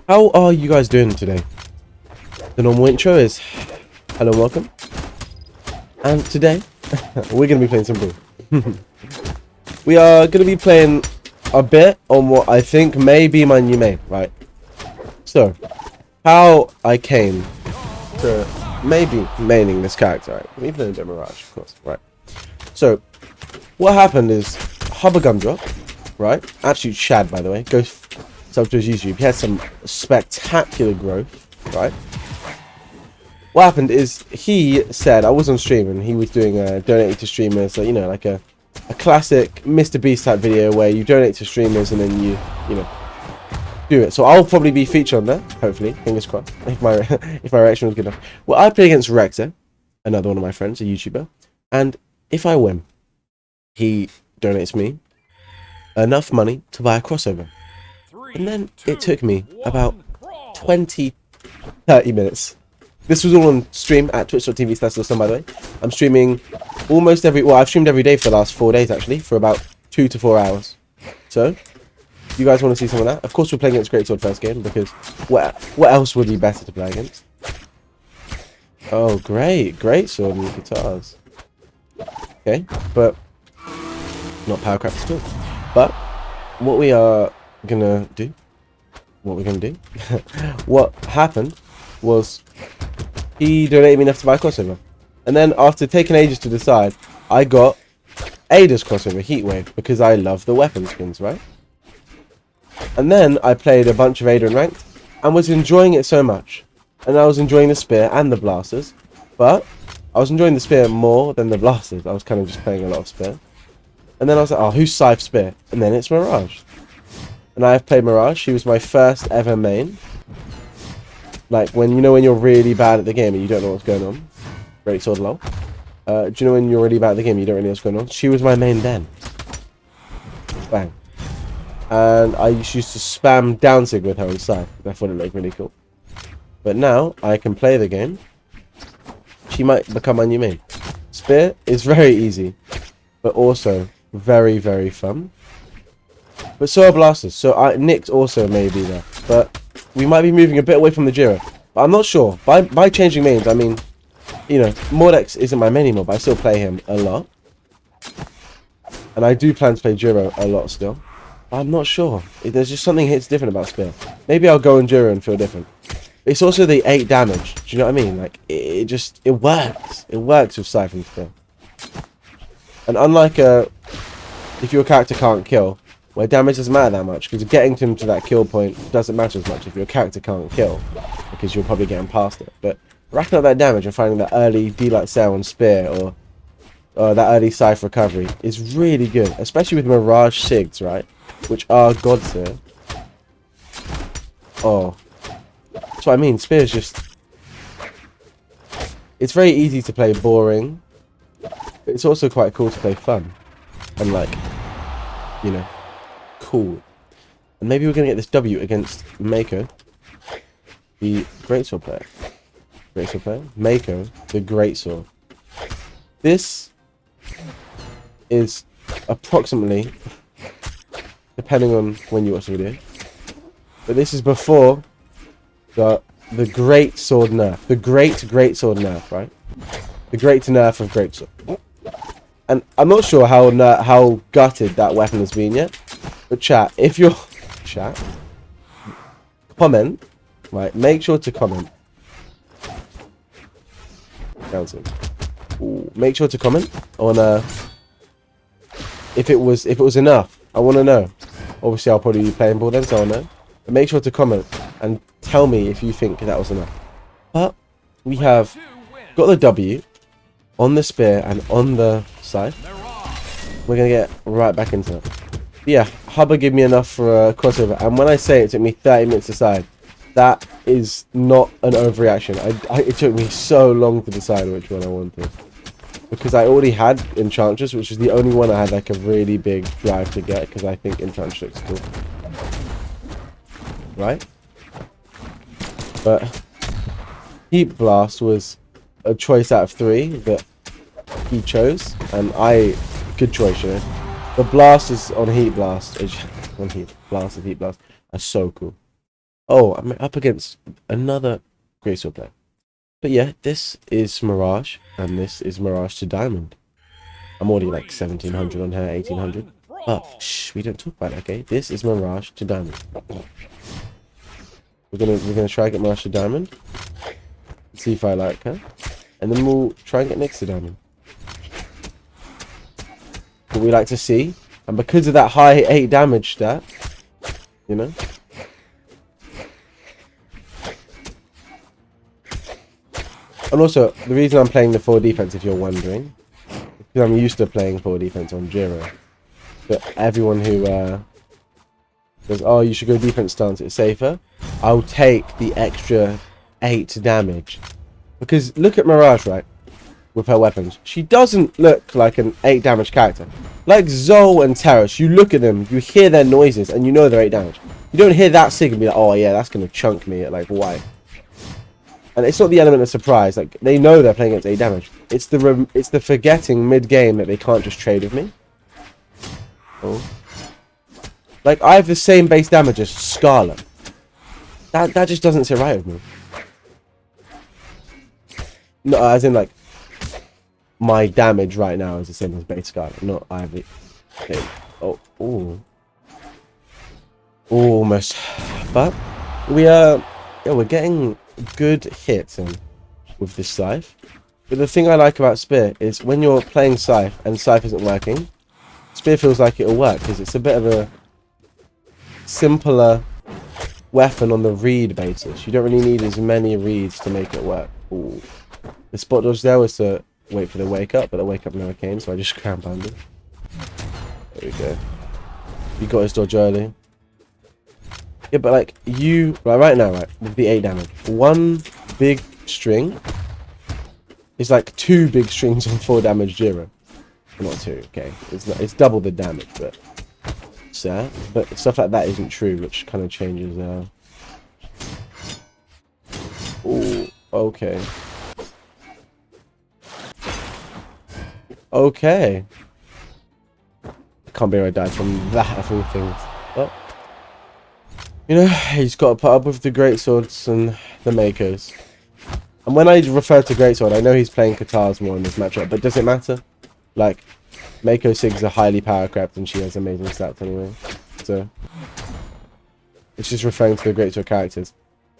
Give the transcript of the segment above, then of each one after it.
How are you guys doing today? The normal intro is hello and welcome. And today, we're going to be playing some Brawl. We are going to be playing a bit on what I think may be my new main, right? So, how I came to maybe maining this character, right? We've played a bit of Mirage, of course, right? So, what happened is, Hubba Gumdrop, right? Absolute Shad, by the way. Go sub to his YouTube. He had some spectacular growth, right? What happened is he said, I was on stream and he was doing donating to streamers, so, you know, like a classic Mr. Beast type video where you donate to streamers and then you know, do it. So I'll probably be featured on there, hopefully, fingers crossed, if my if my reaction was good enough. Well, I play against Rector, another one of my friends, a YouTuber, and if I win, he donates me enough money to buy a crossover. And then it took me about 20-30 minutes. This was all on stream at twitch.tv/Lawson, by the way. I'm streaming almost I've streamed every day for the last 4 days, actually, for about 2 to 4 hours. So, you guys want to see some of that? Of course, we're playing against Greatsword first game, because what else would be better to play against? Oh, great. Greatsword and guitars. Okay, but not Powercraft at all. But, what we're gonna do, what happened was he donated me enough to buy a crossover. And then after taking ages to decide, I got Ada's crossover, Heatwave, because I love the weapon skins, right? And then I played a bunch of Ada in ranked and was enjoying it so much. And I was enjoying the spear and the blasters, but I was enjoying the spear more than the blasters. I was kind of just playing a lot of spear. And then I was like, oh, who's Scythe Spear? And then it's Mirage. And I've played Mirage. She was my first ever main. Like, when you're really bad at the game and you don't know what's going on. Greatsword lol. Do you know when you're really bad at the game and you don't really know what's going on? She was my main then. Bang. And I used to spam Downsig with her on side. I thought it looked really cool. But now, I can play the game. She might become my new main. Spear is very easy. But also, very, very fun. But so are blasters. So Nick's also may be there. But we might be moving a bit away from the Jiro. But I'm not sure. By changing mains, I mean, you know, Mordex isn't my main anymore, but I still play him a lot. And I do plan to play Jiro a lot still. But I'm not sure. There's just something hits different about Spear. Maybe I'll go on Jiro and feel different. It's also the 8 damage. Do you know what I mean? Like, it works. It works with Siphon Spear. And unlike if your character can't kill, where damage doesn't matter that much, because getting him to that kill point doesn't matter as much if your character can't kill, because you're probably getting past it. But racking up that damage and finding that early D-Light Sail on Spear, or that early Scythe recovery, is really good, especially with Mirage Sigs, right? Which are gods here. Oh. That's what I mean, Spear is just... It's very easy to play boring. It's also quite cool to play fun. And like, you know, cool. And maybe we're going to get this W against Mako, the Greatsword player. Mako, the Greatsword. This is approximately, depending on when you watch the video, but this is before the Greatsword nerf. The Greatsword nerf, right? The great nerf of Greatsword. And I'm not sure how gutted that weapon has been yet. But chat, if you're... Chat. Comment. Right, make sure to comment. Ooh, make sure to comment on if it was enough. I want to know. Obviously, I'll probably be playing ball then, so I'll know. But make sure to comment and tell me if you think that was enough. But we have got the W on the Spear and on the Scythe. We're going to get right back into it. But yeah, Hubba gave me enough for a crossover. And when I say it took me 30 minutes to decide, that is not an overreaction. It took me so long to decide which one I wanted. Because I already had Enchantress, which is the only one I had like a really big drive to get. Because I think Enchantress looks cool. Right? But Heat Blast was a choice out of 3 that he chose, and good choice, you know. The blasters on Heat Blast, Heat Blast are so cool. Oh, I'm up against another greatsword player. But yeah, this is Mirage, and this is Mirage to Diamond. I'm already like 1700 on her, 1800. But shh, we don't talk about it, okay? This is Mirage to Diamond. We're gonna try and get Mirage to Diamond. See if I like her, and then we'll try and get next to Diamond. What we like to see, and because of that high 8 damage stat, you know. And also, the reason I'm playing the 4 defense, if you're wondering, is because I'm used to playing 4 defense on Jiro. But everyone who goes, oh, you should go defense stance, it's safer, I'll take the extra 8 damage. Because look at Mirage, right? With her weapons. She doesn't look like an 8 damage character. Like Zoe and Terrace, you look at them, you hear their noises, and you know they're 8 damage. You don't hear that sig and be like, oh yeah, that's going to chunk me at like why? And it's not the element of surprise. Like, they know they're playing against 8 damage. It's the forgetting mid-game that they can't just trade with me. Oh. Like, I have the same base damage as Scarlet. That just doesn't sit right with me. No, as in, like, my damage right now is the same as base Scarlet. Not I have it. Okay. Oh, ooh. Almost. But, yeah, we're getting good hits in with this Scythe. But the thing I like about Spear is when you're playing Scythe and Scythe isn't working, Spear feels like it'll work because it's a bit of a simpler weapon on the read basis. You don't really need as many reads to make it work. Ooh. The spot dodge there was to wait for the wake up, but the wake up never came, so I just ground pounded. There we go. You got his dodge early. Yeah, but like right now, right, with the 8 damage, one big string is like 2 big strings on 4 damage Jiro. Not 2, okay. It's double the damage, but sad. But stuff like that isn't true, which kind of changes. Ooh, okay. Okay. I can't believe I died from that of all things. Well, you know, he's got to put up with the greatswords and the Makos. And when I refer to greatsword, I know he's playing Katars more in this matchup, but does it matter? Like, Mako Sig's are highly power crept and she has amazing stats anyway. So, it's just referring to the greatsword characters,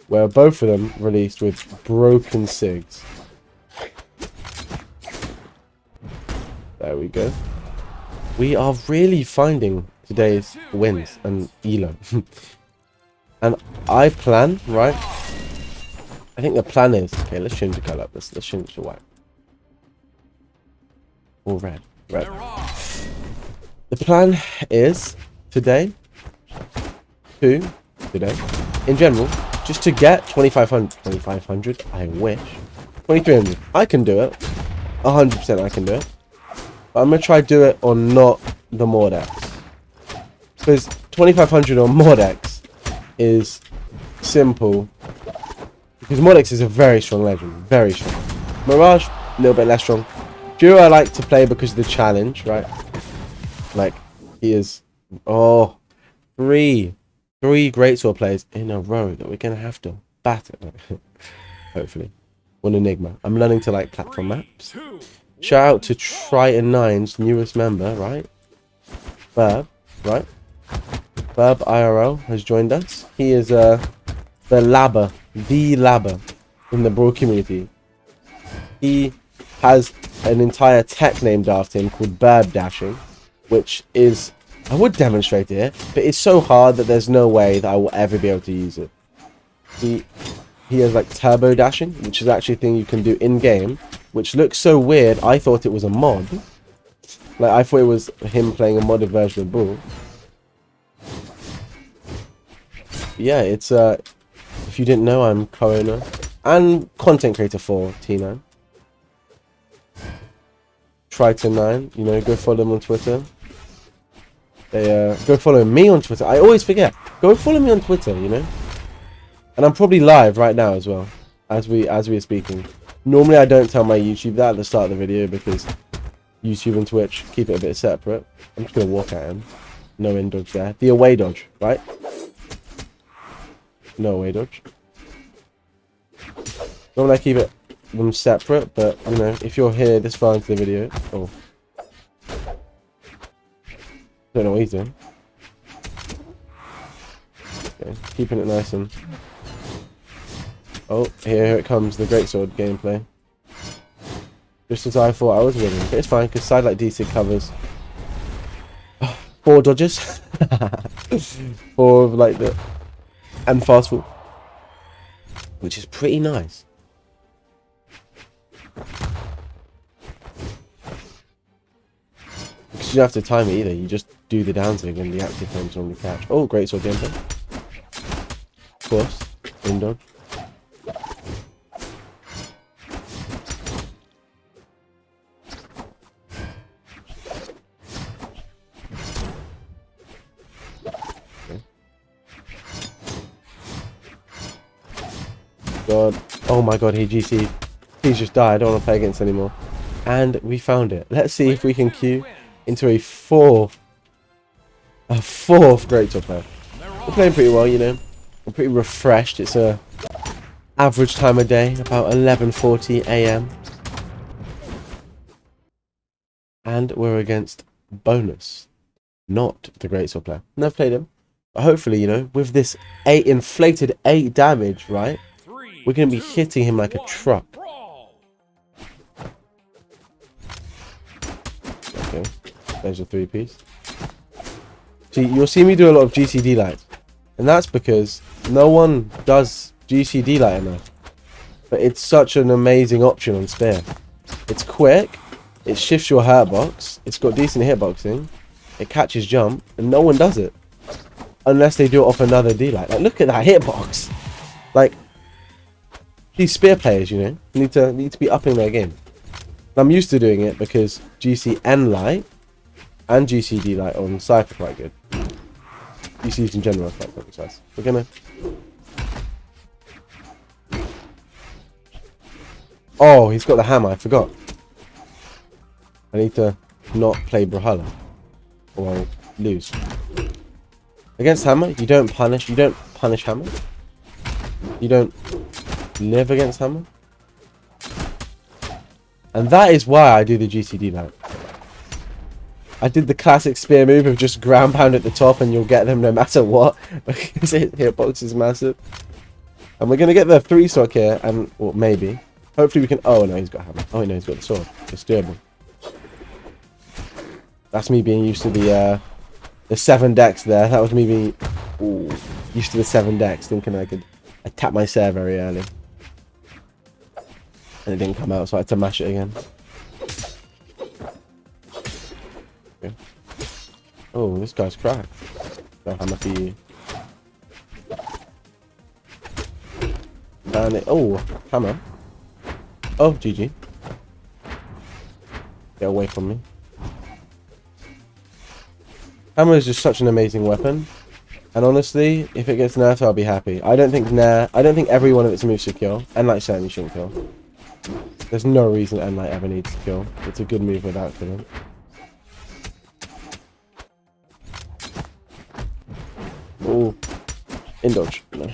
where both of them released with broken Sigs. There we go. We are really finding today's wins and elo. And I plan, right? I think the plan is... Okay, let's change the colour up. Let's change it to white. Or red. Red. The plan is today, in general, just to get 2,500. 2,500? I wish. 2,300. I can do it. 100% I can do it. But I'm going to try to do it on not the Mordex. Because 2,500 on Mordex is simple. Because Mordex is a very strong legend. Very strong. Mirage, a little bit less strong. Jiro I like to play because of the challenge, right? Like, he is... Oh, three greatsword players in a row that we're going to have to batter. Hopefully. One Enigma. I'm learning to like platform maps. Shout out to Triton9's newest member, right? Burb, right? Burb IRL has joined us. He is the labber in the Brawl community. He has an entire tech named after him called Burb Dashing, which is... I would demonstrate it, but it's so hard that there's no way that I will ever be able to use it. He has like turbo dashing, which is actually a thing you can do in-game, which looks so weird, I thought it was a mod. Like, I thought it was him playing a modded version of Brawl. Yeah, it's, if you didn't know, I'm co-owner and content creator for T9. Triton9, you know, go follow them on Twitter. They, go follow me on Twitter. I always forget. Go follow me on Twitter, you know. And I'm probably live right now as well, as we are speaking. Normally I don't tell my YouTube that at the start of the video because YouTube and Twitch keep it a bit separate. I'm just gonna walk at him. No in dodge there. The away dodge, right? No way, dodge. Normally I keep them separate, but you know, if you're here this far into the video, oh, don't know what he's doing. Okay, keeping it nice and. Oh, here it comes, the greatsword gameplay. Just as I thought I was winning, but it's fine because sidelight DC covers 4 dodges, 4 of like the and fast fall, which is pretty nice. Because you don't have to time it either. You just do the downswing and the active frames normally catch. Oh, greatsword gameplay. Of course, in dodge. God. Oh my god, he GC'd. Please just die. I don't want to play against anymore. And we found it. Let's see if we can queue into a fourth greatsword player. We're playing pretty well, you know. I'm pretty refreshed. It's a average time of day, about 11:40 AM. And we're against Bonus, not the greatsword player. Never played him. But hopefully, you know, with this inflated 8 damage, right? We're going to be hitting him like a truck. Okay, there's your 3-piece. See, you'll see me do a lot of GCD lights. And that's because no one does GCD light enough. But it's such an amazing option on Spear. It's quick, it shifts your hurt box, it's got decent hitboxing, it catches jump, and no one does it. Unless they do it off another D-light. Like, look at that hitbox. Like, these Spear players, you know, need to be upping their game. I'm used to doing it because GCN light and GCD light on Cypher are quite good. GCs in general are quite good, so we're gonna. Oh, he's got the hammer. I forgot. I need to not play Brawlhalla, or I'll lose. Against hammer, you don't punish. You don't punish hammer. You don't live against hammer. And that is why I do the GCD light. I did the classic Spear move of just ground pound at the top and you'll get them no matter what. Because hitbox is massive. And we're going to get the 3-stock here, and well, maybe. Hopefully we can. Oh no, he's got hammer. Oh no, he's got the sword. It's doable. That's me being used to the 7 decks there. That was me being used to the 7 decks, thinking I could attack my Sarah very early. And it didn't come out, so I had to mash it again. Okay. Oh, this guy's cracked. No hammer for you. And it. Oh, hammer. Oh, GG. Get away from me. Hammer is just such an amazing weapon. And honestly, if it gets nerfed, I'll be happy. I don't think every one of its moves should kill. And like certainly shouldn't kill. There's no reason Enlight ever needs to kill. It's a good move without killing. Oh, in dodge. No.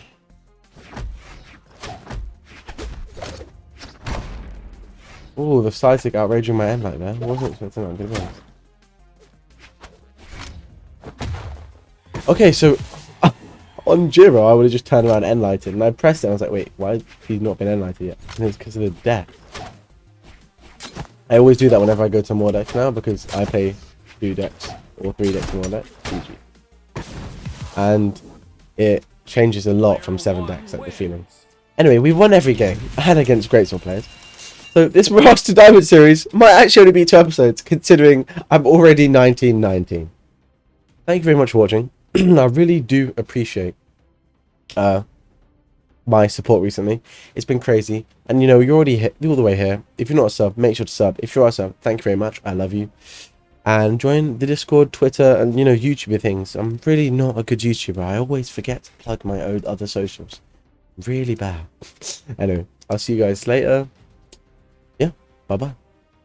Oh, the side stick outraging my Enlight there. I wasn't expecting that. I'm gonna be honest. Okay, so on Jiro, I would have just turned around and Enlighted, and I pressed it. And I was like, wait, why has he not been Enlighted yet? And it's because of the death. I always do that whenever I go to more decks now, because I play 2 decks or 3 decks in one deck, GG. And it changes a lot from 7 decks, like the feeling. Anyway, we won every game, and against greatsword players. So this Mirage to Diamond series might actually only be 2 episodes, considering I'm already 1919. Thank you very much for watching. I really do appreciate my support recently. It's been crazy, and you know, you're already all the way here. If you're not a sub, make sure to sub. If you are a sub, thank you very much. I love you. And join the Discord, Twitter, and you know, YouTuber things. I'm really not a good YouTuber. I always forget to plug my own other socials. Really bad. Anyway, I'll see you guys later. Yeah, bye bye.